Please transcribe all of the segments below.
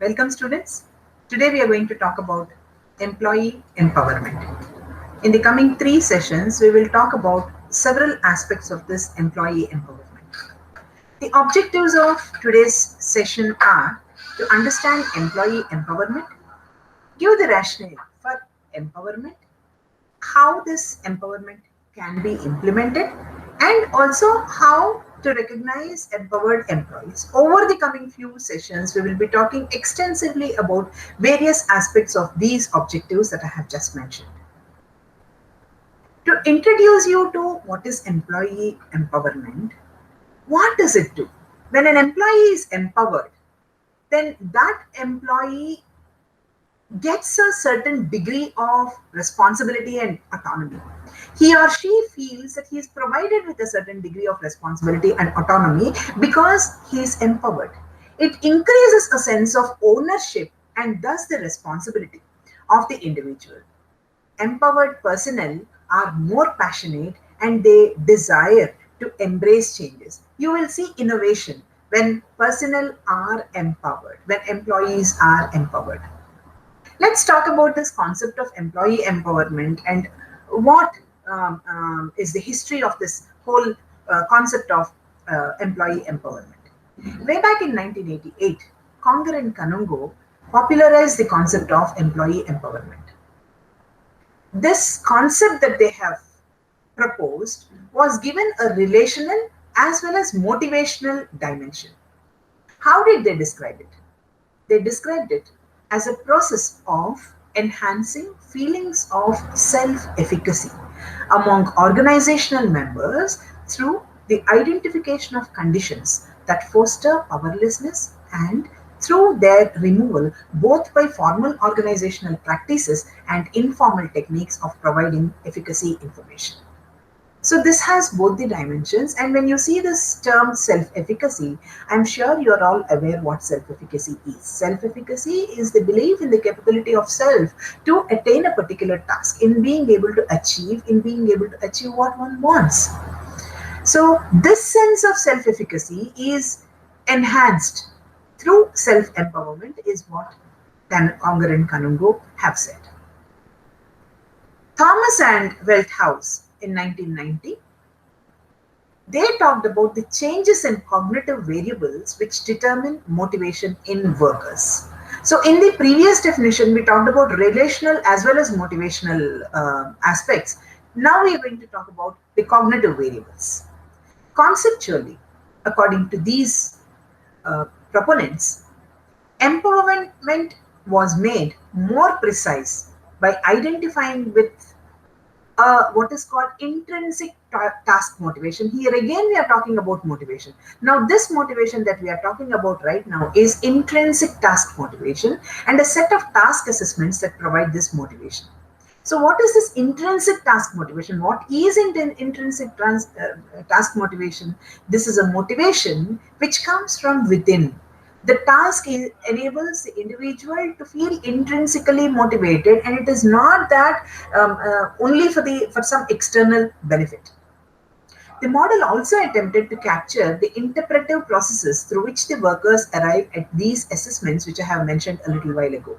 Welcome students. Today we are going to talk about employee empowerment. In the coming 3 sessions, we will talk about several aspects of this employee empowerment. The objectives of today's session are to understand employee empowerment, give the rationale for empowerment, how this empowerment can be implemented, and also how to recognize empowered employees. Over the coming few sessions, we will be talking extensively about various aspects of these objectives that I have just mentioned. To introduce you to what is employee empowerment, what does it do? When an employee is empowered, then that employee gets a certain degree of responsibility and autonomy. He or she feels that he is provided with a certain degree of responsibility and autonomy because he is empowered. It increases a sense of ownership and thus the responsibility of the individual. Empowered personnel are more passionate and they desire to embrace changes. You will see innovation when personnel are empowered, when employees are empowered. Let's talk about this concept of employee empowerment and what is the history of this whole concept of employee empowerment. Way back in 1988, Conger and Kanungo popularized the concept of employee empowerment. This concept that they have proposed was given a relational as well as motivational dimension. How did they describe it? They described it as a process of enhancing feelings of self-efficacy among organizational members through the identification of conditions that foster powerlessness and through their removal both by formal organizational practices and informal techniques of providing efficacy information. So this has both the dimensions, and when you see this term self-efficacy, I'm sure you're all aware what self-efficacy is. Self-efficacy is the belief in the capability of self to attain a particular task, in being able to achieve what one wants. So this sense of self-efficacy is enhanced through self-empowerment is what Conger and Kanungo have said. Thomas and Welthouse in 1990, they talked about the changes in cognitive variables which determine motivation in workers. So in the previous definition, we talked about relational as well as motivational aspects. Now we are going to talk about the cognitive variables. Conceptually, according to these proponents, empowerment was made more precise by identifying with what is called intrinsic task motivation. Here again, we are talking about motivation. Now, this motivation that we are talking about right now is intrinsic task motivation and a set of task assessments that provide this motivation. So what is this intrinsic task motivation? What is intrinsic task motivation? This is a motivation which comes from within. The task enables the individual to feel intrinsically motivated, and it is not that only for some external benefit. The model also attempted to capture the interpretive processes through which the workers arrive at these assessments, which I have mentioned a little while ago.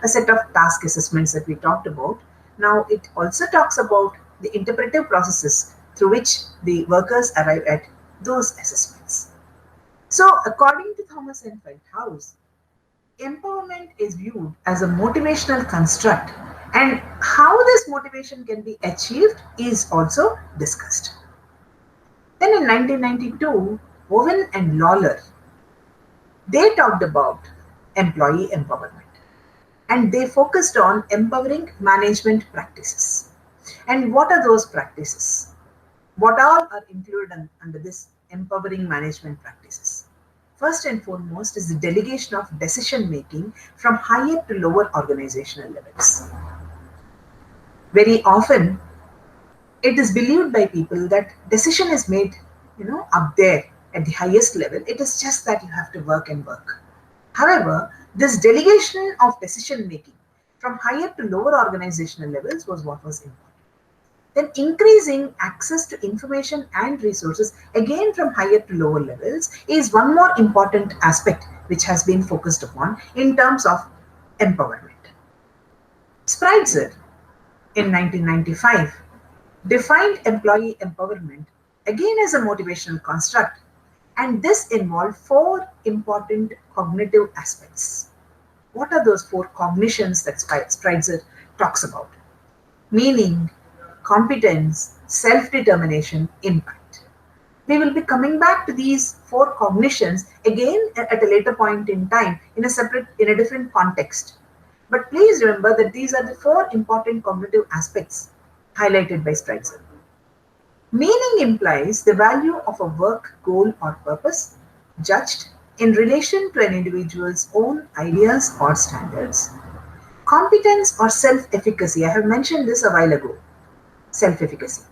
A set of task assessments that we talked about. Now, it also talks about the interpretive processes through which the workers arrive at those assessments. So, according to Thomas and Feldhaus, empowerment is viewed as a motivational construct, and how this motivation can be achieved is also discussed. Then in 1992, Owen and Lawler, they talked about employee empowerment, and they focused on empowering management practices. And what are those practices? What all are included under this empowering management practices? First and foremost is the delegation of decision making from higher to lower organizational levels. Very often, it is believed by people that decision is made, up there at the highest level. It is just that you have to work and work. However, this delegation of decision making from higher to lower organizational levels was what was important. Then increasing access to information and resources, again from higher to lower levels, is one more important aspect which has been focused upon in terms of empowerment. Spreitzer in 1995 defined employee empowerment again as a motivational construct, and this involved four important cognitive aspects. What are those four cognitions that Spreitzer talks about? Meaning, competence, self determination, impact. We will be coming back to these four cognitions again at a later point in time in a different context. But please remember that these are the four important cognitive aspects highlighted by Spreitzer. Meaning implies the value of a work, goal, or purpose judged in relation to an individual's own ideas or standards. Competence or self efficacy, I have mentioned this a while ago. Self efficacy.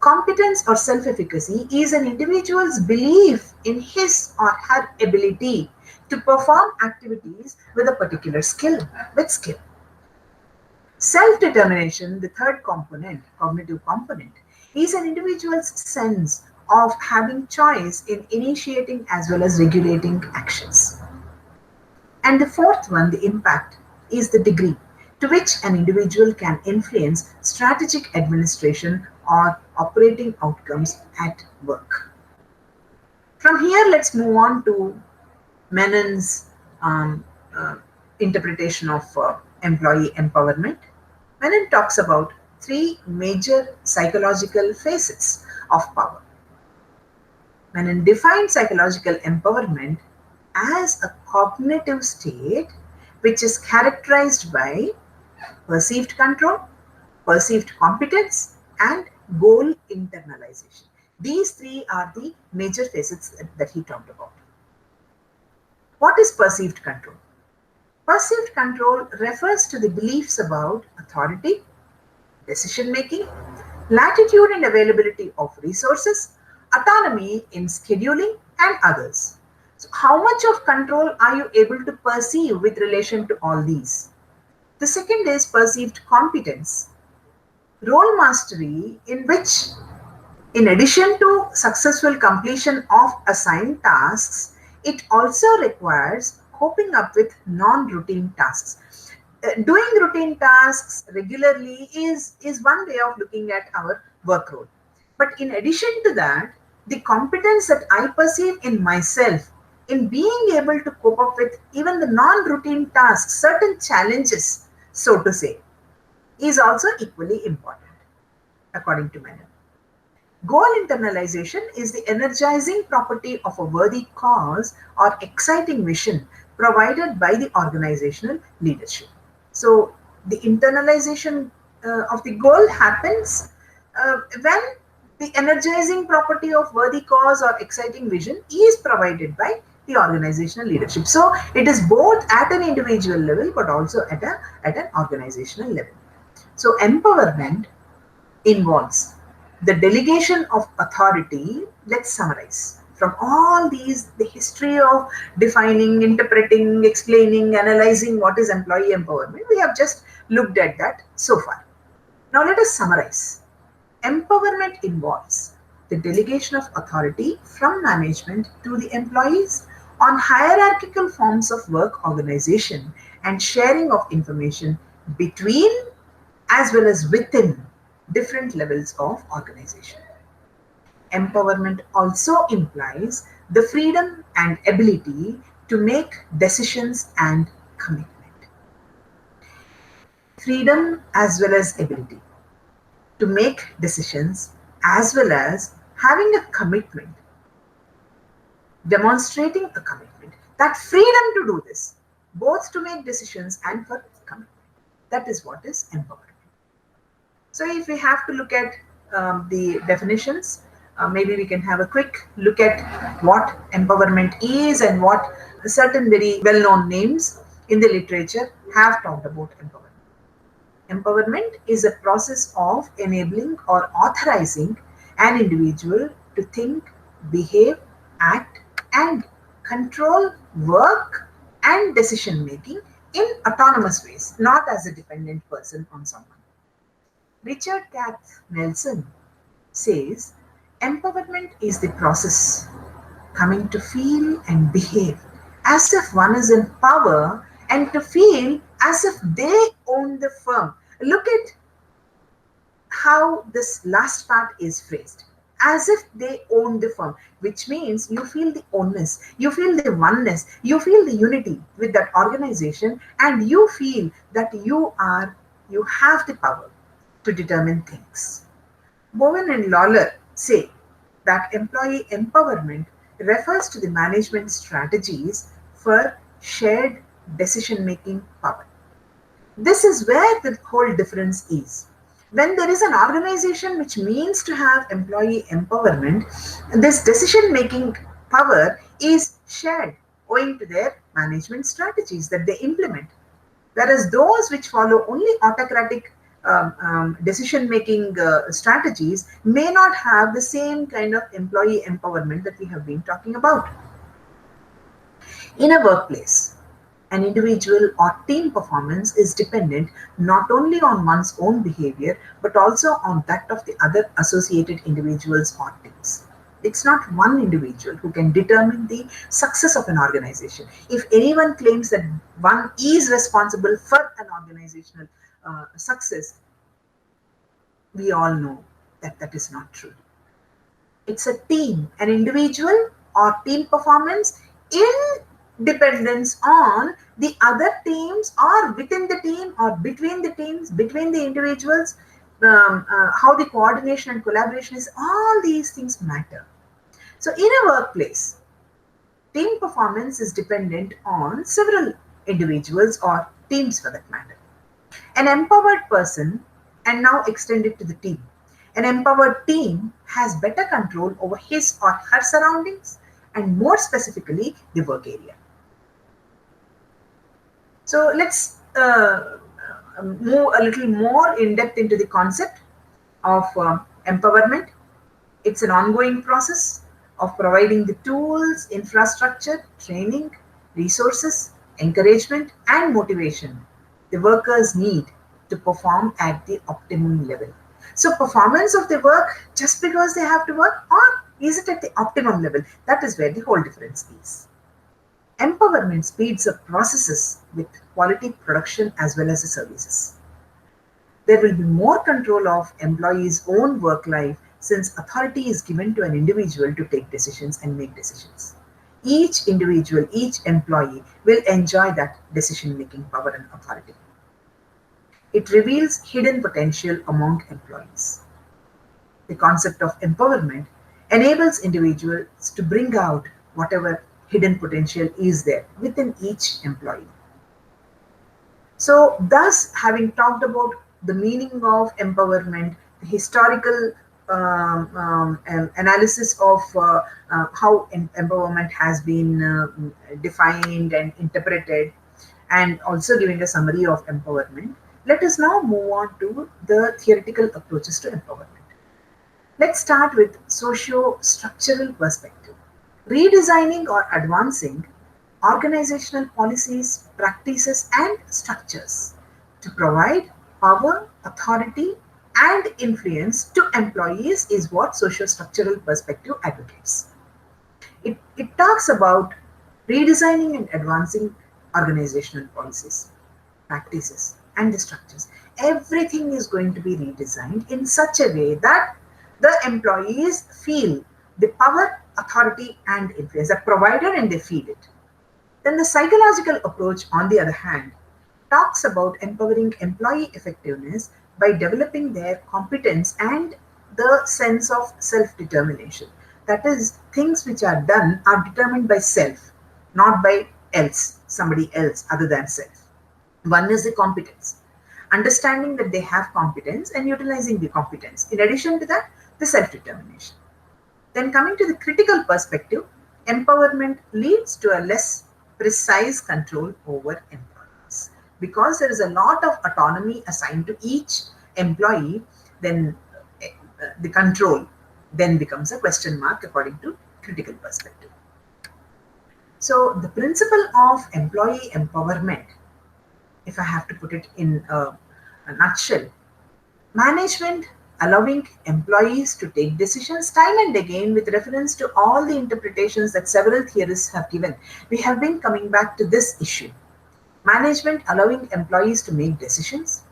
Competence or self efficacy is an individual's belief in his or her ability to perform activities with a particular skill. Self determination, the third component, cognitive component, is an individual's sense of having choice in initiating as well as regulating actions. And the fourth one, the impact, is the degree to which an individual can influence strategic administration or operating outcomes at work. From here, let's move on to Menon's um, uh, interpretation of employee empowerment. Menon talks about three major psychological facets of power. Menon defines psychological empowerment as a cognitive state which is characterized by perceived control, perceived competence, and goal internalization. These three are the major facets that he talked about. What is perceived control? Perceived control refers to the beliefs about authority, decision making, latitude and availability of resources, autonomy in scheduling, and others. So, how much of control are you able to perceive with relation to all these? The second is perceived competence, role mastery, in which, in addition to successful completion of assigned tasks, it also requires coping up with non routine tasks. Doing routine tasks regularly is one way of looking at our workload. But in addition to that, the competence that I perceive in myself in being able to cope up with even the non routine tasks, certain challenges, so to say, is also equally important, according to Menon. Goal internalization is the energizing property of a worthy cause or exciting vision provided by the organizational leadership. So, the internalization of the goal happens when the energizing property of worthy cause or exciting vision is provided by the organizational leadership. So, it is both at an individual level but also at an organizational level. So, empowerment involves the delegation of authority. Let's summarize. From all these, the history of defining, interpreting, explaining, analyzing what is employee empowerment, we have just looked at that so far. Now let us summarize. Empowerment involves the delegation of authority from management to the employees on hierarchical forms of work organization and sharing of information between as well as within different levels of organization. Empowerment also implies the freedom and ability to make decisions and commitment. Freedom as well as ability to make decisions as well as having a commitment, demonstrating a commitment, that freedom to do this, both to make decisions and for commitment. That is what is empowerment. So if we have to look at the definitions, maybe we can have a quick look at what empowerment is and what certain very well-known names in the literature have talked about empowerment. Empowerment is a process of enabling or authorizing an individual to think, behave, act, and control work and decision making in autonomous ways, not as a dependent person on someone. Richard Kath Nelson says empowerment is the process coming to feel and behave as if one is in power and to feel as if they own the firm. Look at how this last part is phrased, as if they own the firm, which means you feel the oneness, you feel the oneness, you feel the unity with that organization, and you feel that you have the power to determine things. Bowen and Lawler say that employee empowerment refers to the management strategies for shared decision making power. This is where the whole difference is. When there is an organization which means to have employee empowerment, this decision making power is shared owing to their management strategies that they implement. Whereas those which follow only autocratic decision making strategies may not have the same kind of employee empowerment that we have been talking about. In a workplace, an individual or team performance is dependent not only on one's own behavior but also on that of the other associated individuals or teams. It's not one individual who can determine the success of an organization. If anyone claims that one is responsible for an organizational success, we all know that that is not true. It's a team, an individual or team performance in dependence on the other teams or within the team or between the teams, between the individuals, how the coordination and collaboration is, all these things matter. So, in a workplace, team performance is dependent on several individuals or teams for that matter. An empowered person, and now extend it to the team. An empowered team has better control over his or her surroundings and more specifically the work area. So let's move a little more in depth into the concept of empowerment. It's an ongoing process of providing the tools, infrastructure, training, resources, encouragement, and motivation the workers need to perform at the optimum level. So, performance of the work just because they have to work, or is it at the optimum level? That is where the whole difference is. Empowerment speeds up processes with quality production as well as the services. There will be more control of employees' own work life since authority is given to an individual to take decisions and make decisions. Each individual, each employee will enjoy that decision making power and authority. It reveals hidden potential among employees. The concept of empowerment enables individuals to bring out whatever hidden potential is there within each employee. So, thus, having talked about the meaning of empowerment, the historical analysis of how empowerment has been defined and interpreted, and also giving a summary of empowerment, let us now move on to the theoretical approaches to empowerment. Let's start with socio-structural perspective. Redesigning or advancing organizational policies, practices, and structures to provide power, authority, and influence to employees is what socio-structural perspective advocates. It talks about redesigning and advancing organizational policies, practices, and the structures. Everything is going to be redesigned in such a way that the employees feel the power, authority, and influence are provided and they feel it. Then the psychological approach, on the other hand, talks about empowering employee effectiveness by developing their competence and the sense of self determination. That is, things which are done are determined by self, not by else, somebody else other than self. One is the competence, understanding that they have competence and utilizing the competence. In addition to that, the self determination. Then, coming to the critical perspective, empowerment leads to a less precise control over employees. Because there is a lot of autonomy assigned to each employee, then the control then becomes a question mark according to critical perspective. So, the principle of employee empowerment, if I have to put it in a nutshell, Management allowing employees to take decisions time and again with reference to all the interpretations that several theorists have given. We have been coming back to this issue. Management allowing employees to make decisions,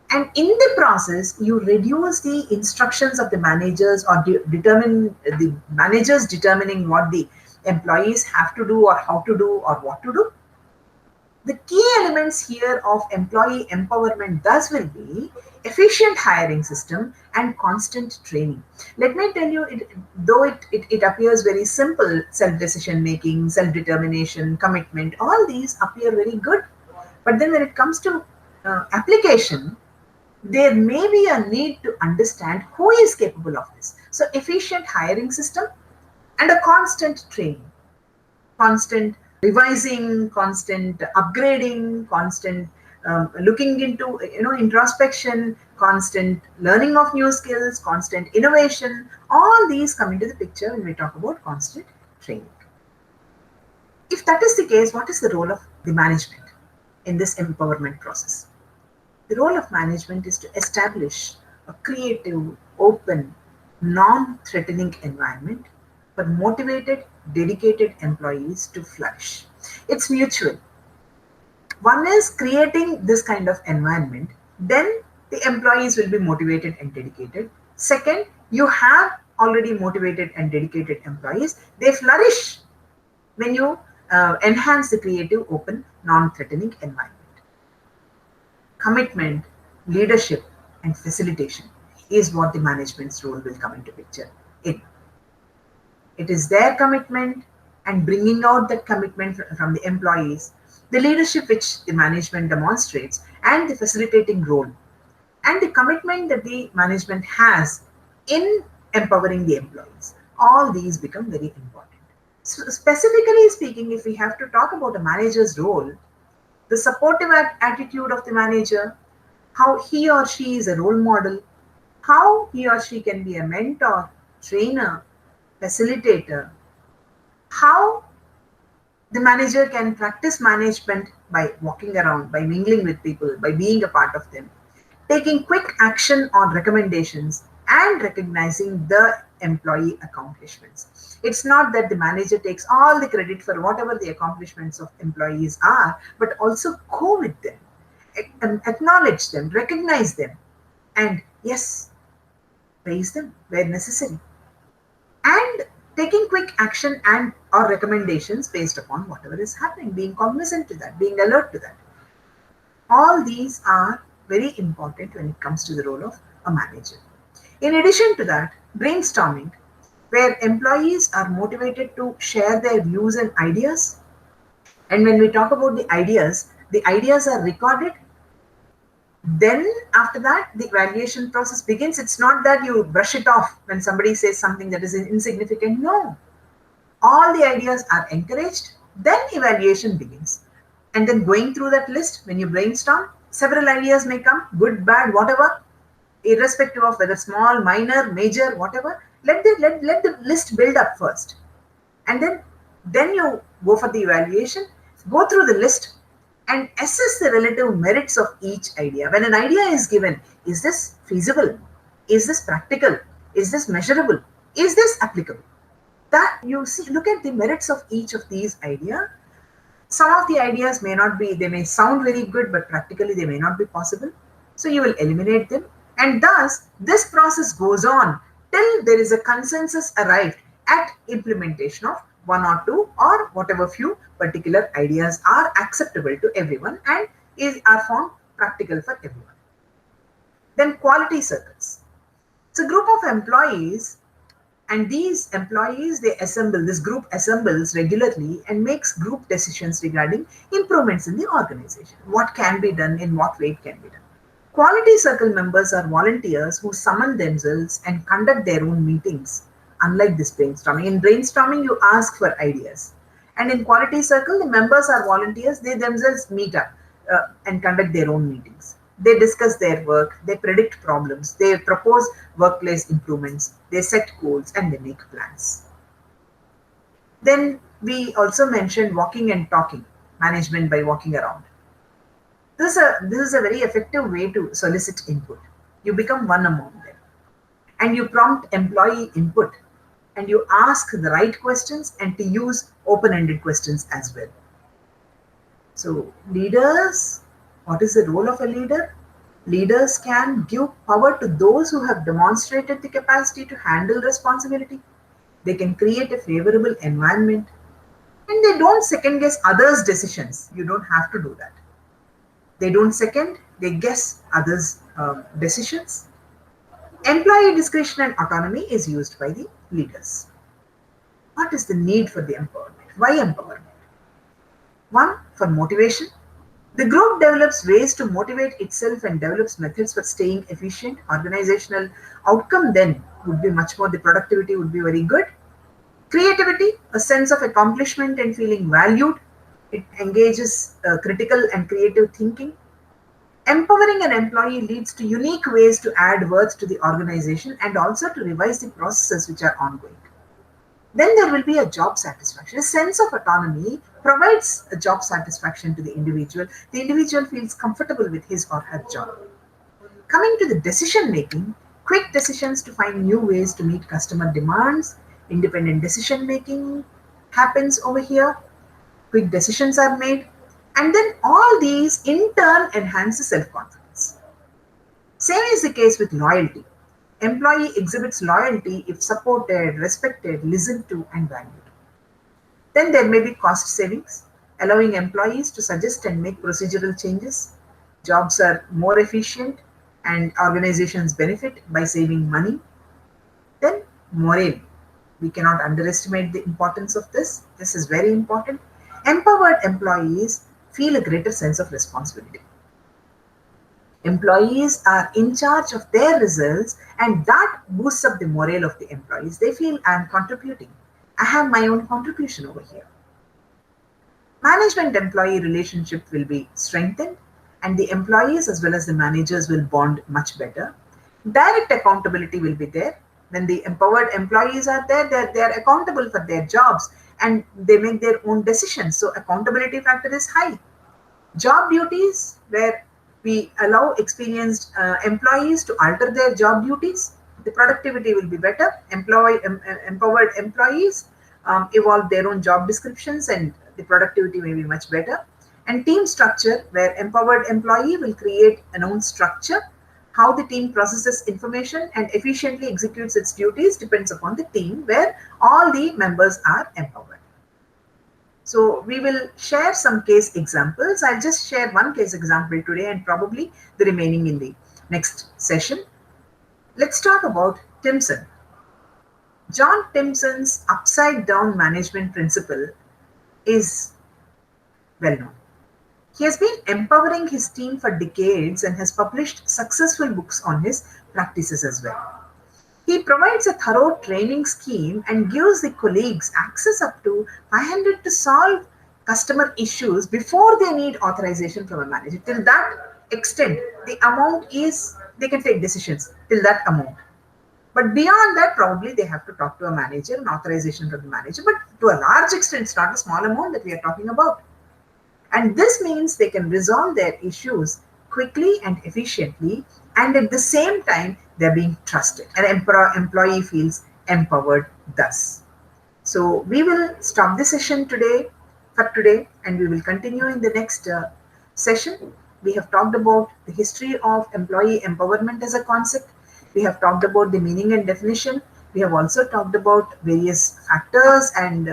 and in the process you reduce the instructions of the managers, or determine the managers determining what the employees have to do or how to do or what to do. The key elements here of employee empowerment thus will be efficient hiring system and constant training. Let me tell you, though it appears very simple, self-decision making, self-determination, commitment, all these appear very good. But then when it comes to application, there may be a need to understand who is capable of this. So efficient hiring system and a constant training, constant revising, constant upgrading, constant looking into introspection, constant learning of new skills, constant innovation. All these come into the picture when we talk about constant training. If that is the case, what is the role of the management in this empowerment process? The role of management is to establish a creative, open, non-threatening environment for motivated, dedicated employees to flourish. It's mutual. One is creating this kind of environment, then the employees will be motivated and dedicated. Second, you have already motivated and dedicated employees. They flourish when you enhance the creative, open, non-threatening environment. Commitment, leadership, and facilitation is what the management's role will come into picture in. It is their commitment and bringing out that commitment from the employees, the leadership which the management demonstrates, and the facilitating role, and the commitment that the management has in empowering the employees. All these become very important. So specifically speaking, if we have to talk about a manager's role, the supportive attitude of the manager, how he or she is a role model, how he or she can be a mentor, trainer, facilitator, how the manager can practice management by walking around, by mingling with people, by being a part of them, taking quick action on recommendations, and recognizing the employee accomplishments. It's not that the manager takes all the credit for whatever the accomplishments of employees are, but also go with them, acknowledge them, recognize them, and yes, praise them where necessary. And taking quick action and or recommendations based upon whatever is happening, being cognizant to that, being alert to that. All these are very important when it comes to the role of a manager. In addition to that, brainstorming, where employees are motivated to share their views and ideas. And when we talk about the ideas are recorded. Then after that, the evaluation process begins. It's not that you brush it off when somebody says something that is insignificant. No, all the ideas are encouraged. Then evaluation begins. And then going through that list, when you brainstorm, several ideas may come, good, bad, whatever, irrespective of whether small, minor, major, whatever. Let the list build up first. And then you go for the evaluation, go through the list, and assess the relative merits of each idea. When an idea is given, is this feasible? Is this practical? Is this measurable? Is this applicable? That you see, look at the merits of each of these ideas. Some of the ideas may not be, they may sound very good, but practically they may not be possible. So you will eliminate them. And thus, this process goes on till there is a consensus arrived at implementation of one or two or whatever few particular ideas are acceptable to everyone and are found practical for everyone. Then quality circles. It's a group of employees, and these employees, this group assembles regularly and makes group decisions regarding improvements in the organization. What can be done, in what way it can be done. Quality circle members are volunteers who summon themselves and conduct their own meetings. Unlike this brainstorming. In brainstorming, you ask for ideas. And in quality circle, the members are volunteers. They themselves meet up and conduct their own meetings. They discuss their work. They predict problems. They propose workplace improvements. They set goals and they make plans. Then we also mentioned walking and talking, management by walking around. This is a very effective way to solicit input. You become one among them. And you prompt employee input, and you ask the right questions and to use open ended questions as well. So, leaders, what is the role of a leader? Leaders can give power to those who have demonstrated the capacity to handle responsibility. They can create a favorable environment, and they don't second guess others' decisions. You don't have to do that. They don't second, they guess others' decisions. Employee discretion and autonomy is used by the leaders. What is the need for the empowerment? Why empowerment? One, for motivation. The group develops ways to motivate itself and develops methods for staying efficient. Organizational outcome then would be much more, the productivity would be very good. Creativity, a sense of accomplishment and feeling valued. It engages critical and creative thinking. Empowering an employee leads to unique ways to add worth to the organization and also to revise the processes which are ongoing. Then there will be a job satisfaction. A sense of autonomy provides a job satisfaction to the individual. The individual feels comfortable with his or her job. Coming to the decision making, quick decisions to find new ways to meet customer demands, independent decision making happens over here. Quick decisions are made, and then all these in turn enhances self confidence. Same is the case with loyalty. Employee exhibits loyalty if supported, respected, listened to, and valued. Then there may be cost savings, allowing employees to suggest and make procedural changes. Jobs are more efficient and organizations benefit by saving money. Then morale. We cannot underestimate the importance of this. This is very important. Empowered employees feel a greater sense of responsibility. Employees are in charge of their results, and that boosts up the morale of the employees. They feel I'm contributing. I have my own contribution over here. Management employee relationship will be strengthened, and the employees as well as the managers will bond much better. Direct accountability will be there. When the empowered employees are there, they're accountable for their jobs and they make their own decisions. So accountability factor is high. Job duties, where we allow experienced employees to alter their job duties, the productivity will be better. Empowered employees evolve their own job descriptions and the productivity may be much better. And team structure, where empowered employee will create an own structure. How the team processes information and efficiently executes its duties depends upon the team where all the members are empowered. So we will share some case examples. I'll just share one case example today and probably the remaining in the next session. Let's talk about Timson. John Timson's upside down management principle is well known. He has been empowering his team for decades and has published successful books on his practices as well. He provides a thorough training scheme and gives the colleagues access up to 500 to solve customer issues before they need authorization from a manager. Till that extent, the amount is, they can take decisions till that amount. But beyond that, probably they have to talk to a manager and authorization from the manager. But to a large extent, it's not a small amount that we are talking about. And this means they can resolve their issues quickly and efficiently, and at the same time, they're being trusted. An employee feels empowered thus. So we will stop the session for today, and we will continue in the next session. We have talked about the history of employee empowerment as a concept. We have talked about the meaning and definition. We have also talked about various factors and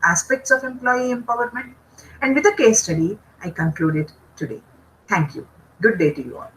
aspects of employee empowerment. And with a case study, I concluded today. Thank you. Good day to you all.